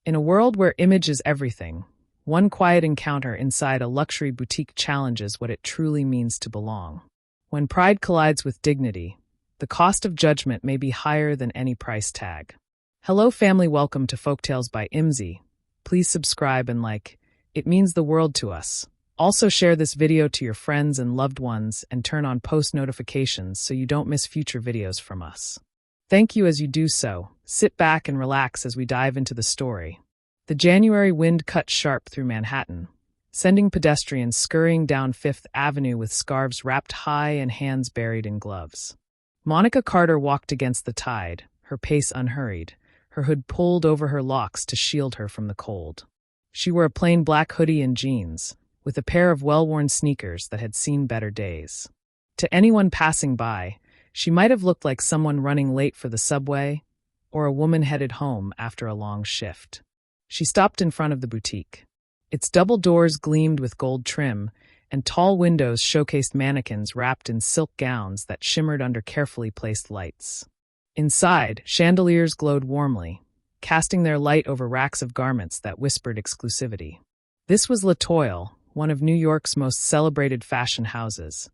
In a world where image is everything, one quiet encounter inside a luxury boutique challenges what it truly means to belong. When pride collides with dignity, the cost of judgment may be higher than any price tag. Hello family, welcome to Folktales by Imzi. Please subscribe and like. It means the world to us. Also share this video to your friends and loved ones and turn on post notifications so you don't miss future videos from us. Thank you as you do so. Sit back and relax as we dive into the story. The January wind cut sharp through Manhattan, sending pedestrians scurrying down Fifth Avenue with scarves wrapped high and hands buried in gloves. Monica Carter walked against the tide, her pace unhurried, her hood pulled over her locks to shield her from the cold. She wore a plain black hoodie and jeans, with a pair of well-worn sneakers that had seen better days. To anyone passing by, she might have looked like someone running late for the subway or a woman headed home after a long shift. She stopped in front of the boutique. Its double doors gleamed with gold trim, and tall windows showcased mannequins wrapped in silk gowns that shimmered under carefully placed lights. Inside, chandeliers glowed warmly, casting their light over racks of garments that whispered exclusivity. This was Latoile, one of New York's most celebrated fashion houses,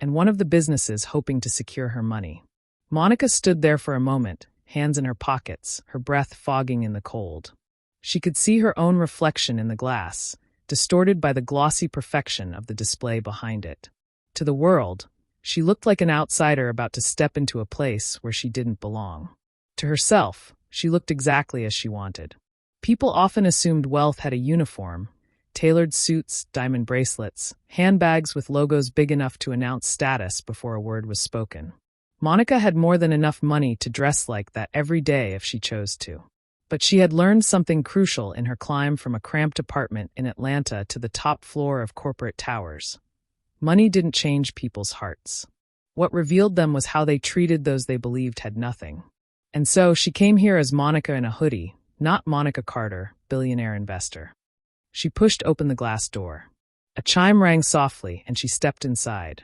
and one of the businesses hoping to secure her money. Monica stood there for a moment, hands in her pockets, her breath fogging in the cold. She could see her own reflection in the glass, distorted by the glossy perfection of the display behind it. To the world, she looked like an outsider about to step into a place where she didn't belong. To herself, she looked exactly as she wanted. People often assumed wealth had a uniform: tailored suits, diamond bracelets, handbags with logos big enough to announce status before a word was spoken. Monica had more than enough money to dress like that every day if she chose to. But she had learned something crucial in her climb from a cramped apartment in Atlanta to the top floor of corporate towers. Money didn't change people's hearts. What revealed them was how they treated those they believed had nothing. And so she came here as Monica in a hoodie, not Monica Carter, billionaire investor. She pushed open the glass door. A chime rang softly, and she stepped inside.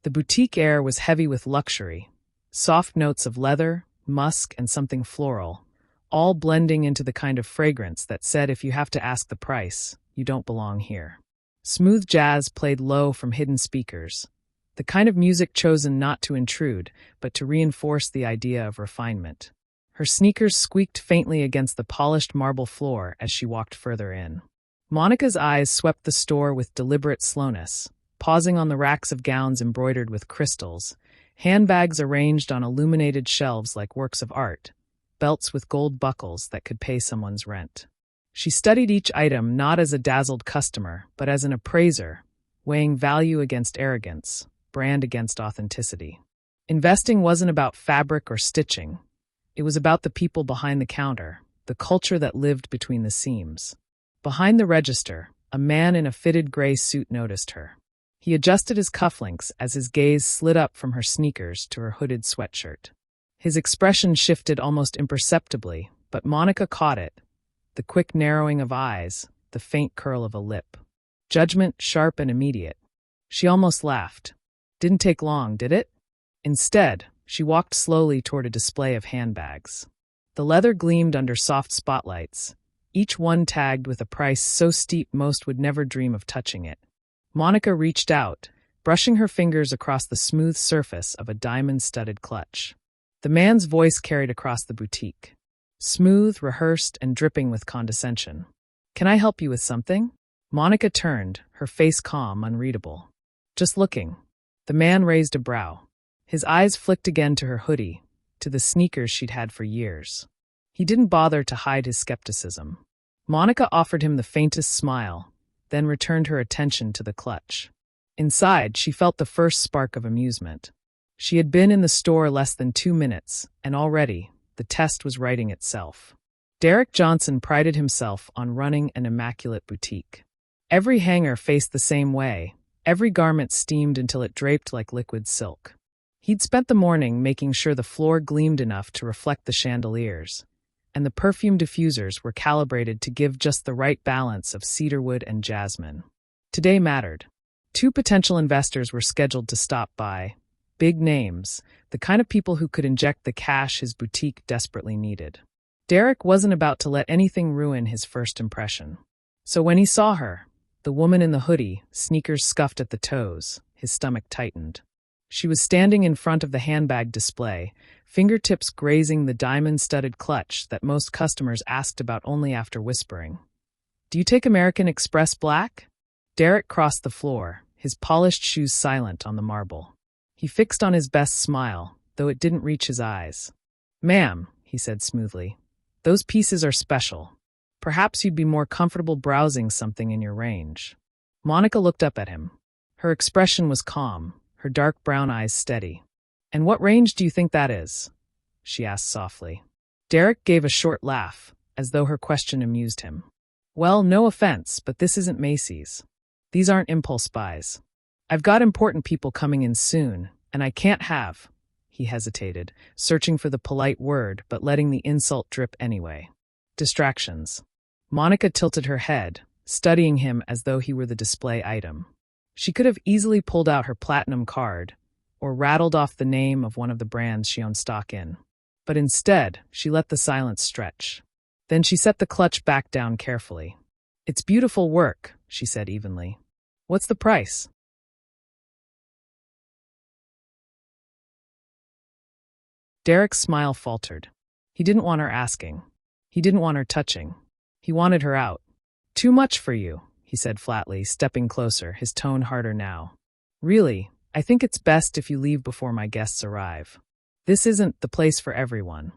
The boutique air was heavy with luxury, soft notes of leather, musk, and something floral, all blending into the kind of fragrance that said if you have to ask the price, you don't belong here. Smooth jazz played low from hidden speakers, the kind of music chosen not to intrude, but to reinforce the idea of refinement. Her sneakers squeaked faintly against the polished marble floor as she walked further in. Monica's eyes swept the store with deliberate slowness, pausing on the racks of gowns embroidered with crystals, handbags arranged on illuminated shelves like works of art, belts with gold buckles that could pay someone's rent. She studied each item not as a dazzled customer, but as an appraiser, weighing value against arrogance, brand against authenticity. Investing wasn't about fabric or stitching. It was about the people behind the counter, the culture that lived between the seams. Behind the register, a man in a fitted gray suit noticed her. He adjusted his cufflinks as his gaze slid up from her sneakers to her hooded sweatshirt. His expression shifted almost imperceptibly, but Monica caught it: the quick narrowing of eyes, the faint curl of a lip. Judgment sharp and immediate. She almost laughed. Didn't take long, did it? Instead, she walked slowly toward a display of handbags. The leather gleamed under soft spotlights, each one tagged with a price so steep most would never dream of touching it. Monica reached out, brushing her fingers across the smooth surface of a diamond-studded clutch. The man's voice carried across the boutique, smooth, rehearsed, and dripping with condescension. "Can I help you with something?" Monica turned, her face calm, unreadable. "Just looking." The man raised a brow. His eyes flicked again to her hoodie, to the sneakers she'd had for years. He didn't bother to hide his skepticism. Monica offered him the faintest smile, then returned her attention to the clutch. Inside, she felt the first spark of amusement. She had been in the store less than 2 minutes, and already, the test was writing itself. Derek Johnson prided himself on running an immaculate boutique. Every hanger faced the same way, every garment steamed until it draped like liquid silk. He'd spent the morning making sure the floor gleamed enough to reflect the chandeliers, and the perfume diffusers were calibrated to give just the right balance of cedarwood and jasmine. Today mattered. 2 potential investors were scheduled to stop by. Big names, the kind of people who could inject the cash his boutique desperately needed. Derek wasn't about to let anything ruin his first impression. So when he saw her, the woman in the hoodie, sneakers scuffed at the toes, his stomach tightened. She was standing in front of the handbag display, fingertips grazing the diamond-studded clutch that most customers asked about only after whispering. "Do you take American Express Black?" Derek crossed the floor, his polished shoes silent on the marble. He fixed on his best smile, though it didn't reach his eyes. "Ma'am," he said smoothly, "those pieces are special. Perhaps you'd be more comfortable browsing something in your range." Monica looked up at him. Her expression was calm, her dark brown eyes steady. "And what range do you think that is?" she asked softly. Derek gave a short laugh, as though her question amused him. "Well, no offense, but this isn't Macy's. These aren't impulse buys. I've got important people coming in soon, and I can't have—" He hesitated, searching for the polite word but letting the insult drip anyway. "Distractions." Monica tilted her head, studying him as though he were the display item. She could have easily pulled out her platinum card or rattled off the name of one of the brands she owned stock in. But instead, she let the silence stretch. Then she set the clutch back down carefully. "It's beautiful work," she said evenly. "What's the price?" Derek's smile faltered. He didn't want her asking. He didn't want her touching. He wanted her out. "Too much for you," he said flatly, stepping closer, his tone harder now. "Really, I think it's best if you leave before my guests arrive. This isn't the place for everyone."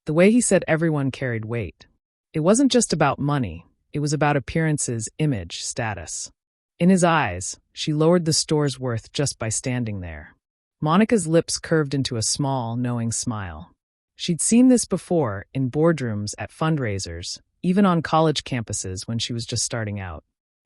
The way he said everyone carried weight. It wasn't just about money, it was about appearances, image, status. In his eyes, she lowered the store's worth just by standing there. Monica's lips curved into a small, knowing smile. She'd seen this before, in boardrooms, at fundraisers, even on college campuses when she was just starting out.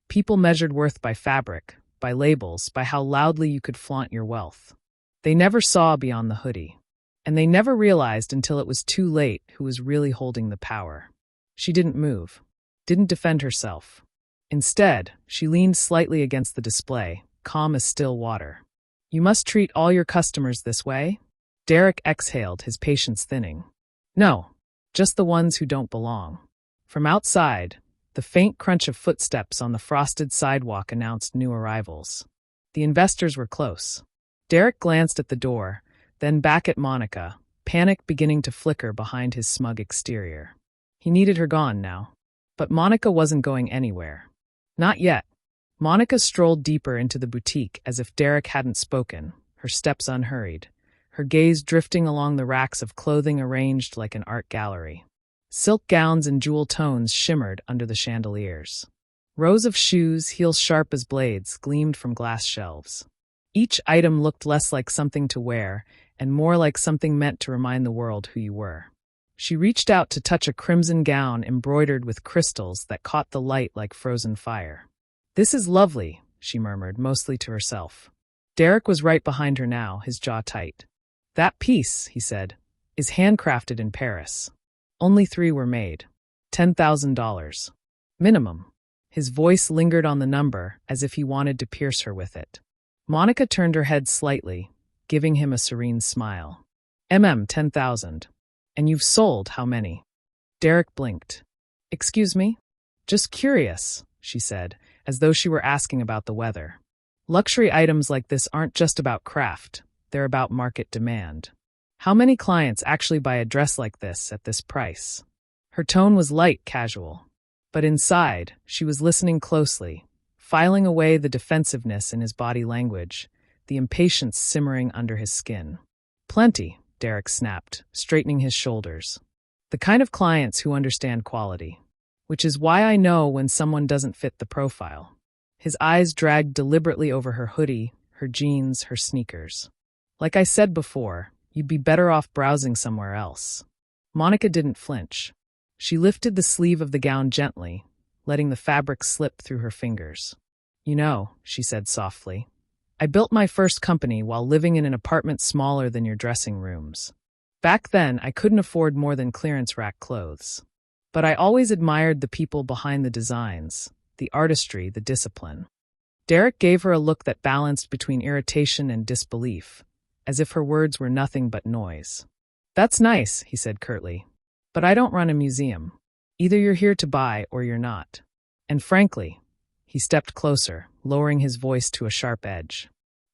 People measured worth by fabric, by labels, by how loudly you could flaunt your wealth. They never saw beyond the hoodie. And they never realized until it was too late who was really holding the power. She didn't move, didn't defend herself. Instead, she leaned slightly against the display, calm as still water. "You must treat all your customers this way?" Derek exhaled, his patience thinning. "No, just the ones who don't belong." From outside, the faint crunch of footsteps on the frosted sidewalk announced new arrivals. The investors were close. Derek glanced at the door, then back at Monica, panic beginning to flicker behind his smug exterior. He needed her gone now. But Monica wasn't going anywhere. Not yet. Monica strolled deeper into the boutique as if Derek hadn't spoken, her steps unhurried, her gaze drifting along the racks of clothing arranged like an art gallery. Silk gowns and jewel tones shimmered under the chandeliers. Rows of shoes, heels sharp as blades, gleamed from glass shelves. Each item looked less like something to wear and more like something meant to remind the world who you were. She reached out to touch a crimson gown embroidered with crystals that caught the light like frozen fire. "This is lovely," she murmured, mostly to herself. Derek was right behind her now, his jaw tight. "That piece," he said, "is handcrafted in Paris. Only 3 were made. $10,000. Minimum." His voice lingered on the number, as if he wanted to pierce her with it. Monica turned her head slightly, giving him a serene smile. 10,000. And you've sold how many?" Derek blinked. "Excuse me?" "Just curious," she said, as though she were asking about the weather. "Luxury items like this aren't just about craft, they're about market demand. How many clients actually buy a dress like this at this price?" Her tone was light, casual. But inside, she was listening closely, filing away the defensiveness in his body language, the impatience simmering under his skin. "Plenty," Derek snapped, straightening his shoulders. "The kind of clients who understand quality. Which is why I know when someone doesn't fit the profile." His eyes dragged deliberately over her hoodie, her jeans, her sneakers. "Like I said before, you'd be better off browsing somewhere else." Monica didn't flinch. She lifted the sleeve of the gown gently, letting the fabric slip through her fingers. "You know," she said softly, "I built my first company while living in an apartment smaller than your dressing rooms. Back then, I couldn't afford more than clearance rack clothes. But I always admired the people behind the designs, the artistry, the discipline." Derek gave her a look that balanced between irritation and disbelief, as if her words were nothing but noise. "That's nice," he said curtly. But I don't run a museum. Either you're here to buy or you're not. And frankly, he stepped closer, lowering his voice to a sharp edge.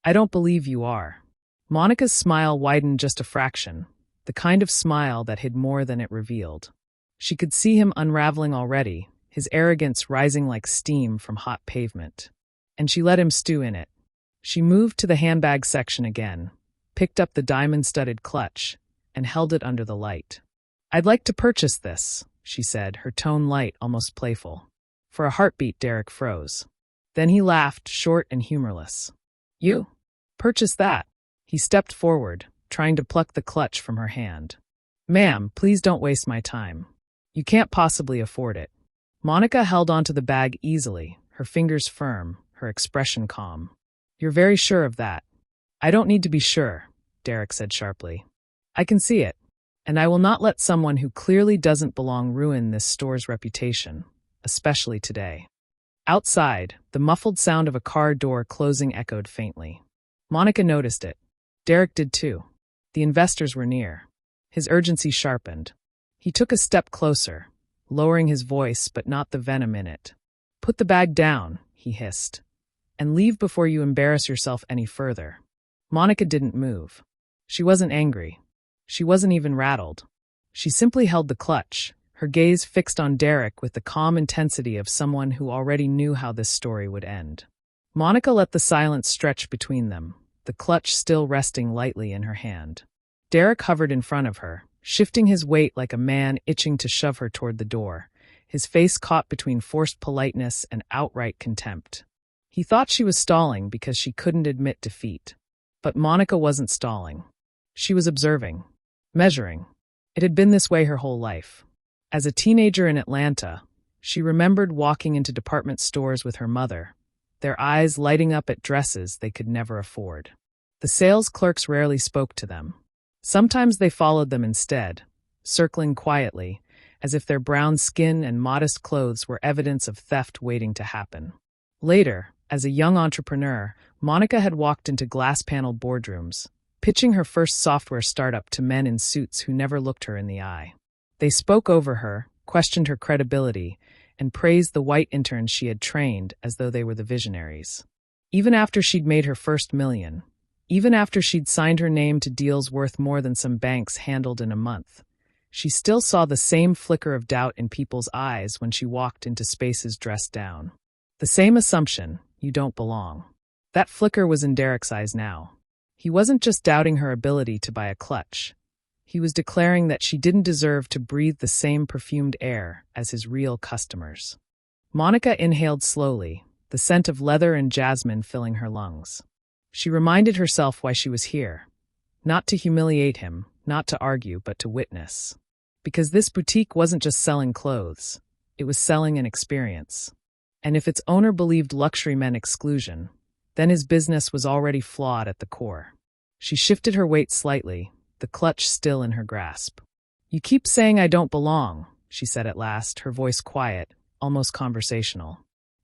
I don't believe you are. Monica's smile widened just a fraction, the kind of smile that hid more than it revealed. She could see him unraveling already, his arrogance rising like steam from hot pavement. And she let him stew in it. She moved to the handbag section again, picked up the diamond-studded clutch, and held it under the light. I'd like to purchase this, she said, her tone light, almost playful. For a heartbeat, Derek froze. Then he laughed, short and humorless. You? Purchase that? He stepped forward, trying to pluck the clutch from her hand. Ma'am, please don't waste my time. You can't possibly afford it. Monica held onto the bag easily, her fingers firm, her expression calm. You're very sure of that? I don't need to be sure, Derek said sharply. I can see it, and I will not let someone who clearly doesn't belong ruin this store's reputation, especially today. Outside, the muffled sound of a car door closing echoed faintly. Monica noticed it. Derek did too. The investors were near. His urgency sharpened. He took a step closer, lowering his voice but not the venom in it. Put the bag down, he hissed, and leave before you embarrass yourself any further. Monica didn't move. She wasn't angry. She wasn't even rattled. She simply held the clutch, her gaze fixed on Derek with the calm intensity of someone who already knew how this story would end. Monica let the silence stretch between them, the clutch still resting lightly in her hand. Derek hovered in front of her, shifting his weight like a man itching to shove her toward the door, his face caught between forced politeness and outright contempt. He thought she was stalling because she couldn't admit defeat. But Monica wasn't stalling. She was observing, measuring. It had been this way her whole life. As a teenager in Atlanta, she remembered walking into department stores with her mother, their eyes lighting up at dresses they could never afford. The sales clerks rarely spoke to them. Sometimes they followed them instead, circling quietly, as if their brown skin and modest clothes were evidence of theft waiting to happen. Later, as a young entrepreneur, Monica had walked into glass-paneled boardrooms, pitching her first software startup to men in suits who never looked her in the eye. They spoke over her, questioned her credibility, and praised the white interns she had trained as though they were the visionaries. Even after she'd made her first million, even after she'd signed her name to deals worth more than some banks handled in a month, she still saw the same flicker of doubt in people's eyes when she walked into spaces dressed down. The same assumption, you don't belong. That flicker was in Derek's eyes now. He wasn't just doubting her ability to buy a clutch. He was declaring that she didn't deserve to breathe the same perfumed air as his real customers. Monica inhaled slowly, the scent of leather and jasmine filling her lungs. She reminded herself why she was here. Not to humiliate him, not to argue, but to witness. Because this boutique wasn't just selling clothes, it was selling an experience. And if its owner believed luxury meant exclusion, then his business was already flawed at the core. She shifted her weight slightly, the clutch still in her grasp. You keep saying I don't belong, she said at last, her voice quiet, almost conversational.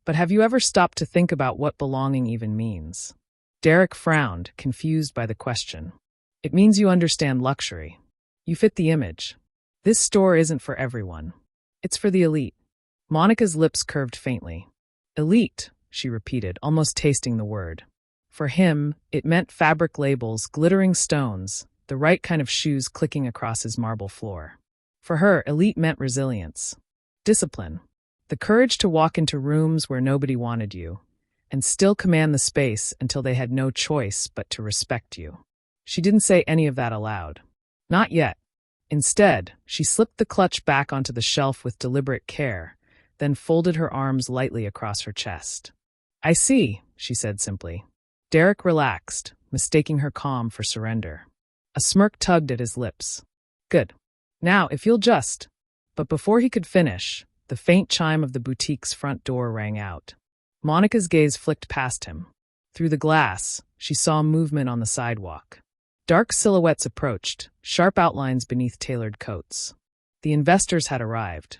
But have you ever stopped to think about what belonging even means? Derek frowned, confused by the question. It means you understand luxury. You fit the image. This store isn't for everyone. It's for the elite. Monica's lips curved faintly. Elite, she repeated, almost tasting the word. For him, it meant fabric labels, glittering stones, the right kind of shoes clicking across his marble floor. For her, elite meant resilience, discipline, the courage to walk into rooms where nobody wanted you, and still command the space until they had no choice but to respect you. She didn't say any of that aloud. Not yet. Instead, she slipped the clutch back onto the shelf with deliberate care, then folded her arms lightly across her chest. I see, she said simply. Derek relaxed, mistaking her calm for surrender. A smirk tugged at his lips. Good. Now, if you'll just... But before he could finish, the faint chime of the boutique's front door rang out. Monica's gaze flicked past him. Through the glass, she saw movement on the sidewalk. Dark silhouettes approached, sharp outlines beneath tailored coats. The investors had arrived.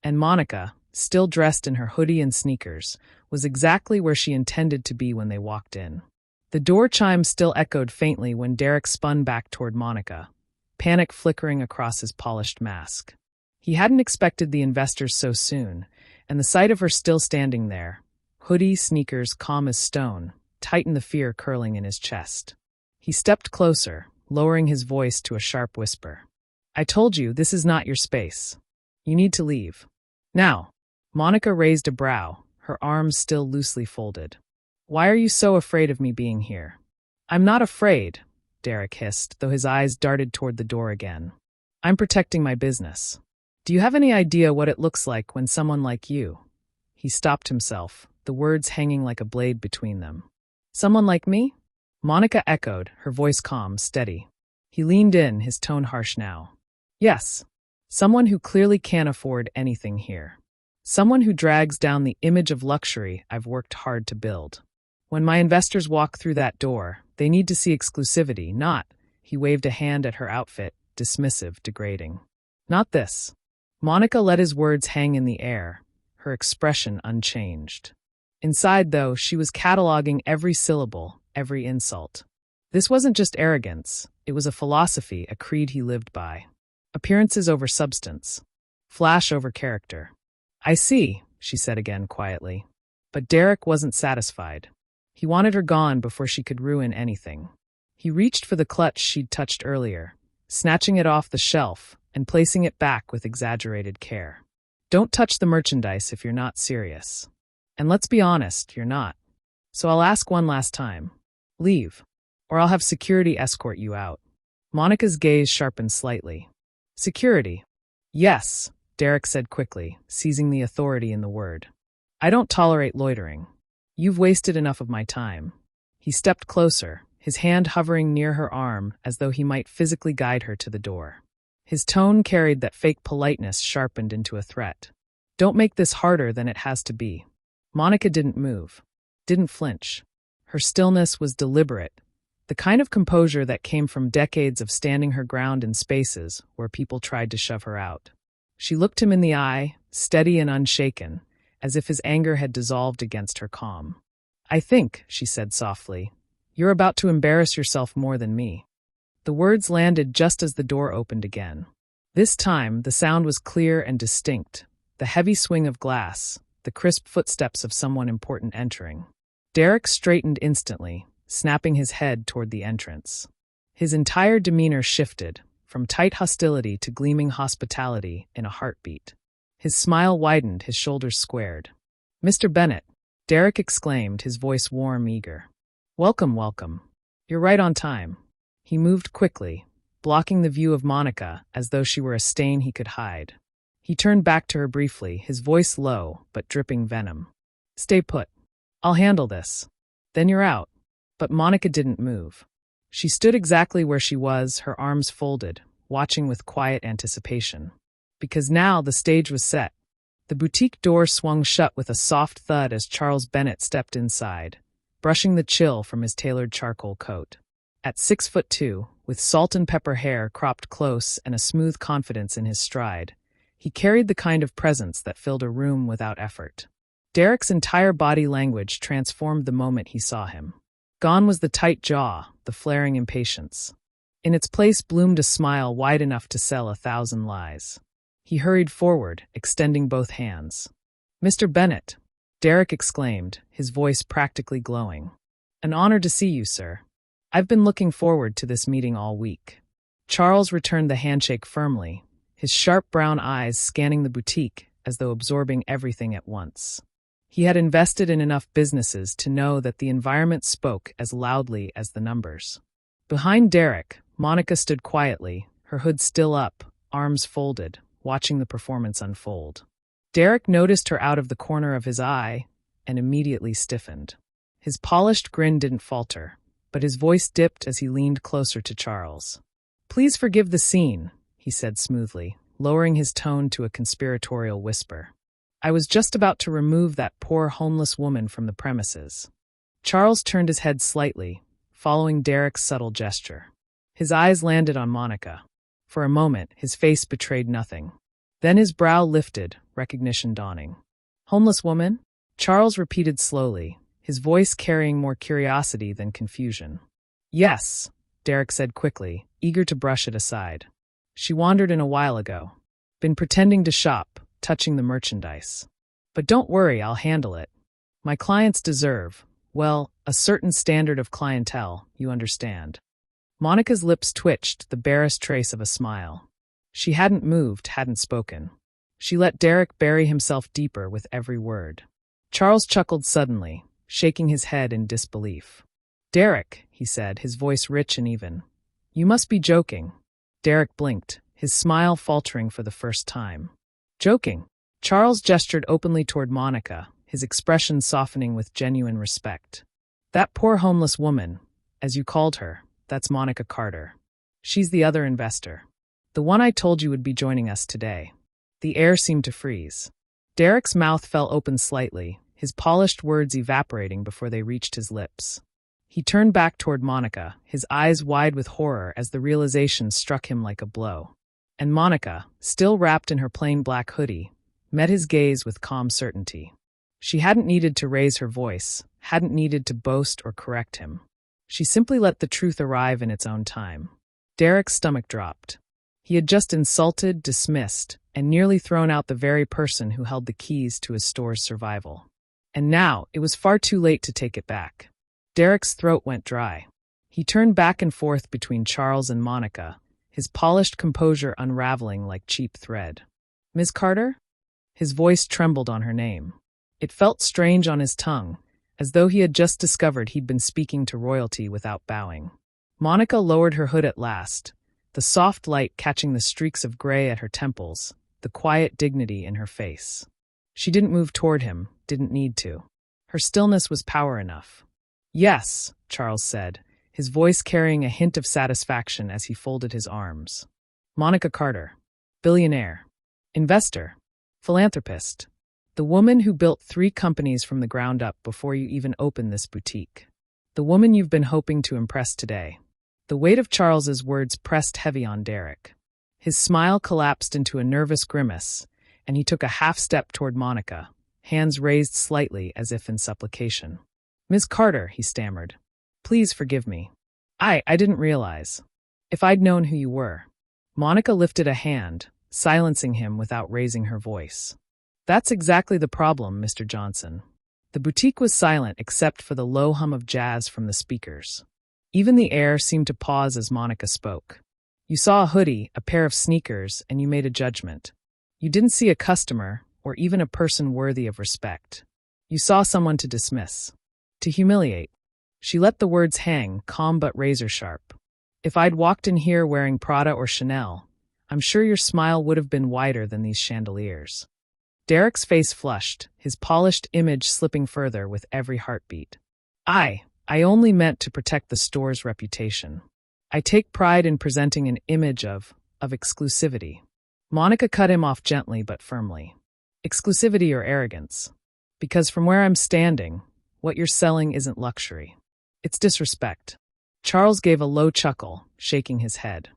And Monica, still dressed in her hoodie and sneakers, was exactly where she intended to be when they walked in. The door chime still echoed faintly when Derek spun back toward Monica, panic flickering across his polished mask. He hadn't expected the investors so soon, and the sight of her still standing there, hoodie, sneakers, calm as stone, tightened the fear curling in his chest. He stepped closer, lowering his voice to a sharp whisper. I told you, this is not your space. You need to leave. Now. Monica raised a brow, her arms still loosely folded. Why are you so afraid of me being here? I'm not afraid, Derek hissed, though his eyes darted toward the door again. I'm protecting my business. Do you have any idea what it looks like when someone like you? He stopped himself, the words hanging like a blade between them. Someone like me? Monica echoed, her voice calm, steady. He leaned in, his tone harsh now. Yes. Someone who clearly can't afford anything here. Someone who drags down the image of luxury I've worked hard to build. When my investors walk through that door, they need to see exclusivity, not, he waved a hand at her outfit, dismissive, degrading. Not this. Monica let his words hang in the air, her expression unchanged. Inside, though, she was cataloging every syllable, every insult. This wasn't just arrogance, it was a philosophy, a creed he lived by. Appearances over substance. Flash over character. I see, she said again quietly. But Derek wasn't satisfied. He wanted her gone before she could ruin anything. He reached for the clutch she'd touched earlier, snatching it off the shelf and placing it back with exaggerated care. Don't touch the merchandise if you're not serious. And let's be honest, you're not. So I'll ask one last time. Leave, or I'll have security escort you out. Monica's gaze sharpened slightly. Security. Yes, Derek said quickly, seizing the authority in the word. I don't tolerate loitering. You've wasted enough of my time. He stepped closer, his hand hovering near her arm as though he might physically guide her to the door. His tone carried that fake politeness sharpened into a threat. Don't make this harder than it has to be. Monica didn't move, didn't flinch. Her stillness was deliberate, the kind of composure that came from decades of standing her ground in spaces where people tried to shove her out. She looked him in the eye, steady and unshaken, as if his anger had dissolved against her calm. I think, she said softly, you're about to embarrass yourself more than me. The words landed just as the door opened again. This time, the sound was clear and distinct, the heavy swing of glass, the crisp footsteps of someone important entering. Derek straightened instantly, snapping his head toward the entrance. His entire demeanor shifted, from tight hostility to gleaming hospitality in a heartbeat. His smile widened, his shoulders squared. Mr. Bennett, Derek exclaimed, his voice warm, eager. Welcome, welcome. You're right on time. He moved quickly, blocking the view of Monica as though she were a stain he could hide. He turned back to her briefly, his voice low but dripping venom. Stay put. I'll handle this. Then you're out. But Monica didn't move. She stood exactly where she was, her arms folded, watching with quiet anticipation. Because now the stage was set. The boutique door swung shut with a soft thud as Charles Bennett stepped inside, brushing the chill from his tailored charcoal coat. At 6'2", with salt and pepper hair cropped close and a smooth confidence in his stride, he carried the kind of presence that filled a room without effort. Derek's entire body language transformed the moment he saw him. Gone was the tight jaw, the flaring impatience. In its place bloomed a smile wide enough to sell 1,000 lies. He hurried forward, extending both hands. Mr. Bennett, Derek exclaimed, his voice practically glowing. An honor to see you, sir. I've been looking forward to this meeting all week. Charles returned the handshake firmly, his sharp brown eyes scanning the boutique as though absorbing everything at once. He had invested in enough businesses to know that the environment spoke as loudly as the numbers. Behind Derek, Monica stood quietly, her hood still up, arms folded, watching the performance unfold. Derek noticed her out of the corner of his eye and immediately stiffened. His polished grin didn't falter, but his voice dipped as he leaned closer to Charles. Please forgive the scene, he said smoothly, lowering his tone to a conspiratorial whisper. I was just about to remove that poor homeless woman from the premises. Charles turned his head slightly, following Derek's subtle gesture. His eyes landed on Monica. For a moment, his face betrayed nothing. Then his brow lifted, recognition dawning. Homeless woman? Charles repeated slowly, his voice carrying more curiosity than confusion. Yes, Derek said quickly, eager to brush it aside. She wandered in a while ago. Been pretending to shop, touching the merchandise. But don't worry, I'll handle it. My clients deserve, well, a certain standard of clientele, you understand. Monica's lips twitched, the barest trace of a smile. She hadn't moved, hadn't spoken. She let Derek bury himself deeper with every word. Charles chuckled suddenly, shaking his head in disbelief. Derek, he said, his voice rich and even. You must be joking. Derek blinked, his smile faltering for the first time. Joking? Charles gestured openly toward Monica, his expression softening with genuine respect. That poor homeless woman, as you called her, that's Monica Carter. She's the other investor. The one I told you would be joining us today. The air seemed to freeze. Derek's mouth fell open slightly, his polished words evaporating before they reached his lips. He turned back toward Monica, his eyes wide with horror as the realization struck him like a blow. And Monica, still wrapped in her plain black hoodie, met his gaze with calm certainty. She hadn't needed to raise her voice, hadn't needed to boast or correct him. She simply let the truth arrive in its own time. Derek's stomach dropped. He had just insulted, dismissed, and nearly thrown out the very person who held the keys to his store's survival. And now, it was far too late to take it back. Derek's throat went dry. He turned back and forth between Charles and Monica, his polished composure unraveling like cheap thread. Ms. Carter? His voice trembled on her name. It felt strange on his tongue, as though he had just discovered he'd been speaking to royalty without bowing. Monica lowered her hood at last, the soft light catching the streaks of gray at her temples, the quiet dignity in her face. She didn't move toward him, didn't need to. Her stillness was power enough. Yes, Charles said, his voice carrying a hint of satisfaction as he folded his arms. Monica Carter. Billionaire. Investor. Philanthropist. The woman who built 3 companies from the ground up before you even opened this boutique. The woman you've been hoping to impress today. The weight of Charles's words pressed heavy on Derek. His smile collapsed into a nervous grimace, and he took a half step toward Monica, hands raised slightly as if in supplication. Ms. Carter, he stammered. Please forgive me. I didn't realize. If I'd known who you were. Monica lifted a hand, silencing him without raising her voice. That's exactly the problem, Mr. Johnson. The boutique was silent except for the low hum of jazz from the speakers. Even the air seemed to pause as Monica spoke. You saw a hoodie, a pair of sneakers, and you made a judgment. You didn't see a customer, or even a person worthy of respect. You saw someone to dismiss. To humiliate. She let the words hang, calm but razor-sharp. If I'd walked in here wearing Prada or Chanel, I'm sure your smile would have been wider than these chandeliers. Derek's face flushed, his polished image slipping further with every heartbeat. I only meant to protect the store's reputation. I take pride in presenting an image of exclusivity. Monica cut him off gently but firmly. Exclusivity or arrogance? Because from where I'm standing, what you're selling isn't luxury. It's disrespect. Charles gave a low chuckle, shaking his head.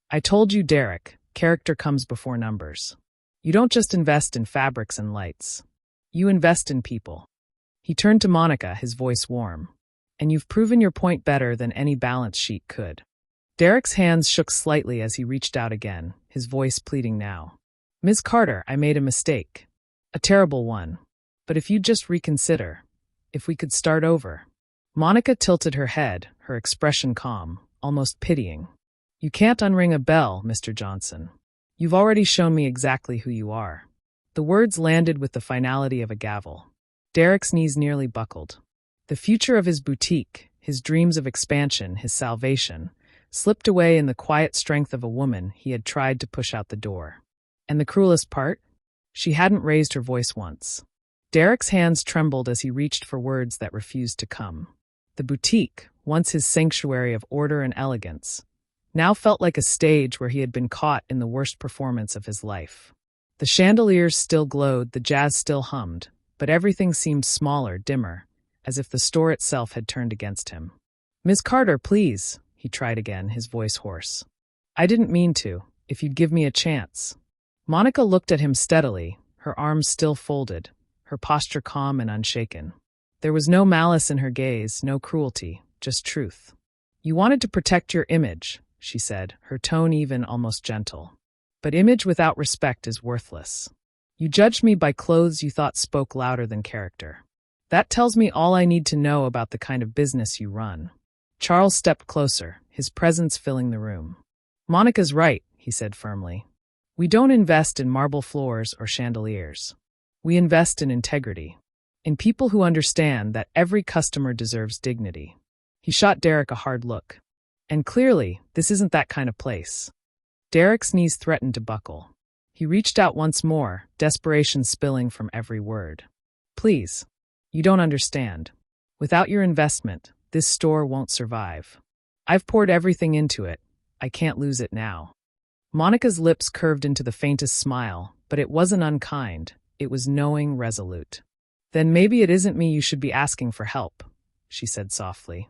I told you, Derek, character comes before numbers. You don't just invest in fabrics and lights. You invest in people. He turned to Monica, his voice warm. And you've proven your point better than any balance sheet could. Derek's hands shook slightly as he reached out again, his voice pleading now. Ms. Carter, I made a mistake. A terrible one. But if you'd just reconsider, if we could start over. Monica tilted her head, her expression calm, almost pitying. You can't unring a bell, Mr. Johnson. You've already shown me exactly who you are. The words landed with the finality of a gavel. Derek's knees nearly buckled. The future of his boutique, his dreams of expansion, his salvation, slipped away in the quiet strength of a woman he had tried to push out the door. And the cruelest part? She hadn't raised her voice once. Derek's hands trembled as he reached for words that refused to come. The boutique, once his sanctuary of order and elegance, now felt like a stage where he had been caught in the worst performance of his life. The chandeliers still glowed, the jazz still hummed, but everything seemed smaller, dimmer, as if the store itself had turned against him. Ms. Carter, please, he tried again, his voice hoarse. I didn't mean to, if you'd give me a chance. Monica looked at him steadily, her arms still folded, her posture calm and unshaken. There was no malice in her gaze, no cruelty, just truth. You wanted to protect your image, she said, her tone even, almost gentle. But image without respect is worthless. You judged me by clothes you thought spoke louder than character. That tells me all I need to know about the kind of business you run. Charles stepped closer, his presence filling the room. Monica's right, he said firmly. We don't invest in marble floors or chandeliers. We invest in integrity. In people who understand that every customer deserves dignity. He shot Derek a hard look. And clearly, this isn't that kind of place. Derek's knees threatened to buckle. He reached out once more, desperation spilling from every word. Please. You don't understand. Without your investment, this store won't survive. I've poured everything into it. I can't lose it now. Monica's lips curved into the faintest smile, but it wasn't unkind. It was knowing, resolute. Then maybe it isn't me you should be asking for help, she said softly.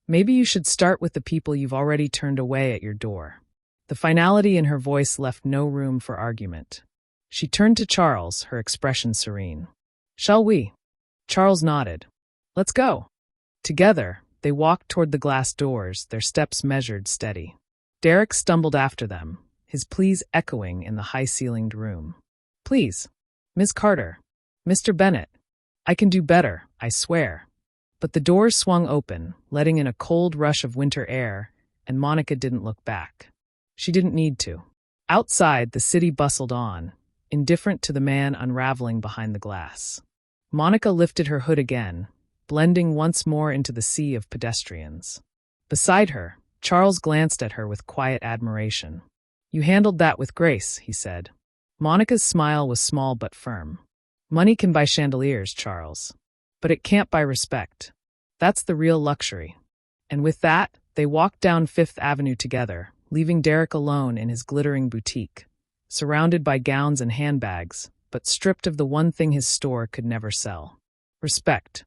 Maybe you should start with the people you've already turned away at your door. The finality in her voice left no room for argument. She turned to Charles, her expression serene. Shall we? Charles nodded. Let's go. Together, they walked toward the glass doors, their steps measured, steady. Derek stumbled after them, his pleas echoing in the high-ceilinged room. Please, Miss Carter, Mr. Bennett, I can do better, I swear. But the doors swung open, letting in a cold rush of winter air, and Monica didn't look back. She didn't need to. Outside, the city bustled on, indifferent to the man unraveling behind the glass. Monica lifted her hood again, blending once more into the sea of pedestrians. Beside her, Charles glanced at her with quiet admiration. You handled that with grace, he said. Monica's smile was small but firm. Money can buy chandeliers, Charles. But it can't buy respect. That's the real luxury. And with that, they walked down Fifth Avenue together, leaving Derek alone in his glittering boutique, surrounded by gowns and handbags, but stripped of the one thing his store could never sell. Respect.